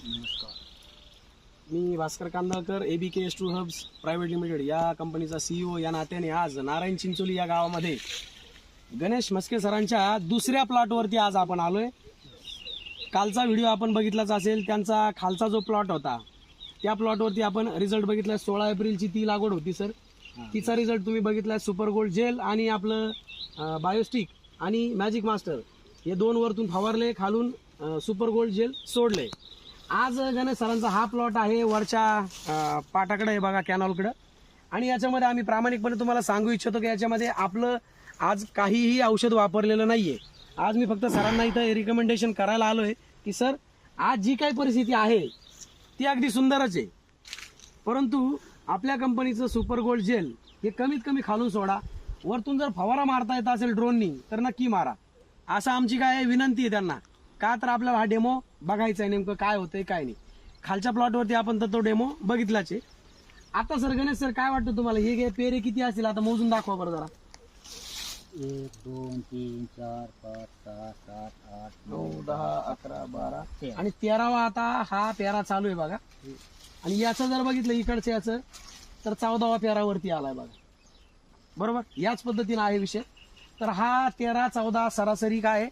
नमस्कार. मी Bhaskar Kandalkar ABK S2 hubs private limited या कंपनीचा CEO या नात्याने आज नारायण चिंचोली या गावामध्ये गणेश मस्के सरांच्या दुसऱ्या प्लॉटवरती आज आपण आलोय. कालचा व्हिडिओ आपण बघितलाच असेल. त्यांचा खालचा जो प्लॉट होता त्या प्लॉटवरती आपण रिझल्ट बघितला. 16 एप्रिलची ती लागवड होती सर. तिचा रिझल्ट तुम्ही बघितला. सुपर गोल्ड जेल आणि आपलं बायोस्टिक आणि मॅजिक मास्टर हे दोन वरतून फवारले, खालून सुपर गोल्ड जेल सोडले. आज गणेश सरांचा हा प्लॉट आहे वरच्या पाटाकडे आहे बघा, कॅनॉलकडे. आणि याच्यामध्ये आम्ही प्रामाणिकपणे तुम्हाला सांगू इच्छितो की याच्यामध्ये आपलं आज काहीही औषध वापरलेलं नाहीये. आज मी फक्त सरांना इथं रिकमेंडेशन करायला आलोय की सर आज जी काही परिस्थिती आहे ती अगदी सुंदरच आहे, परंतु आपल्या कंपनीचं सुपर गोल्ड जेल हे कमीत कमी खालून सोडा. वरतून जर फवारा मारता येत असेल ड्रोननी तर नक्की मारा, असं आमची काय विनंती आहे त्यांना. का तर आपल्याला हा डेमो बघायचा आहे, नेमकं काय होतंय काय नाही. खालच्या प्लॉटवरती आपण तर तो डेमो बघितलाच आहे. आता सर गणेश सर काय वाटतं तुम्हाला, हे पेरे किती असतील आता मोजून दाखवा बरं जरा. 1 2 3 4 5 6 7 8 9 10 11 12 13. आणि 13वा आता हा पेरा चालू आहे बघा. आणि याचं जर बघितलं इकडचं याचं तर 14वा पेरावरती आलाय बघा. बरोबर, याच पद्धतीने आहे विषय. तर हा 13 14 सरासरी काय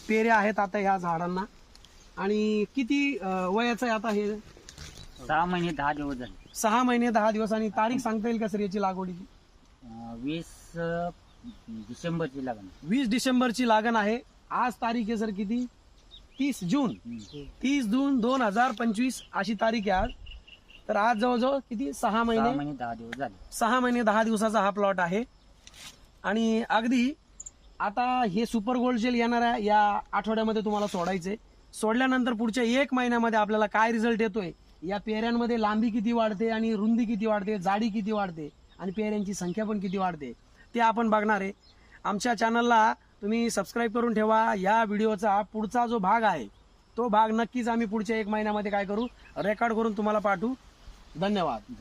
पेरे आहेत आता ह्या झाडांना. आणि किती वयाचं आहे आता हे? 6 महिने 10 दिवस झाले. 6 महिने 10 दिवस. आणि तारीख सांगता येईल का सर याची लागवडीची? 20 डिसेंबरची लागण. 20 डिसेंबरची लागण आहे. आज तारीख आहे सर किती? 30 जून. 30 जून 2025 अशी तारीख आहे आज. तर आज जवळजवळ किती 6 6 महिने महिने 10 दिवस झाले. 6 महिने 10 दिवसाचा हा प्लॉट आहे. आणि अगदी आता हे सुपर गोल्ड जेल येणाऱ्या या आठवड्यामध्ये तुम्हाला सोडायचे. सोडल्यानंतर पुढच्या 1 महिन्यामध्ये आपल्याला काय रिझल्ट येतोय, या पेऱ्यांमध्ये लांबी किती वाढते आणि रुंदी किती वाढते, जाडी किती वाढते आणि पेऱ्यांची संख्या पण किती वाढते ते आपण बघणार आहे. आमच्या चॅनलला तुम्ही सबस्क्राईब करून ठेवा. या व्हिडिओचा पुढचा जो भाग आहे तो भाग नक्कीच आम्ही पुढच्या 1 महिन्यामध्ये काय करू, रेकॉर्ड करून तुम्हाला पाठवू. धन्यवाद.